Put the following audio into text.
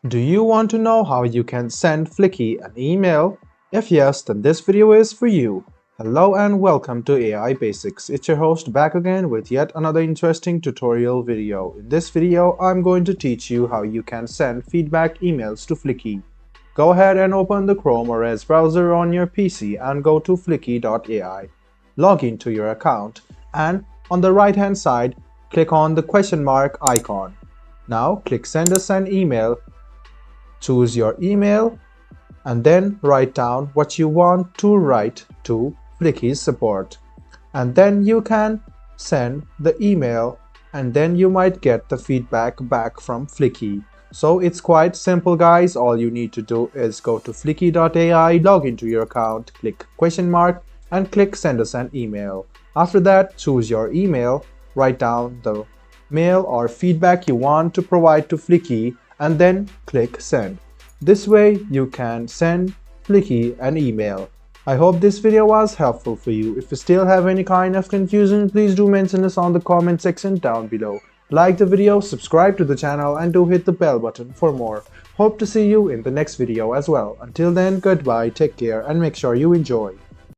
Do you want to know how you can send Fliki an email? If yes, then this video is for you. Hello and welcome to AI Basics. It's your host back again with yet another interesting tutorial video. In this video, I'm going to teach you how you can send feedback emails to Fliki. Go ahead and open the Chrome or Edge browser on your PC and go to fliki.ai. Log into your account and on the right hand side, click on the question mark icon. Now click Send us an email. Choose your email and then write down what you want to write to Fliki's support. And then you can send the email and then you might get the feedback back from Fliki. So it's quite simple guys, all you need to do is go to fliki.ai, log into your account, click question mark and click send us an email. After that, choose your email, write down the mail or feedback you want to provide to Fliki and then click send. This way you can send Fliki an email. I hope this video was helpful for you. If you still have any kind of confusion, please do mention us on the comment section down below. Like the video, subscribe to the channel and do hit the bell button for more. Hope to see you in the next video as well. Until then, goodbye, take care and make sure you enjoy.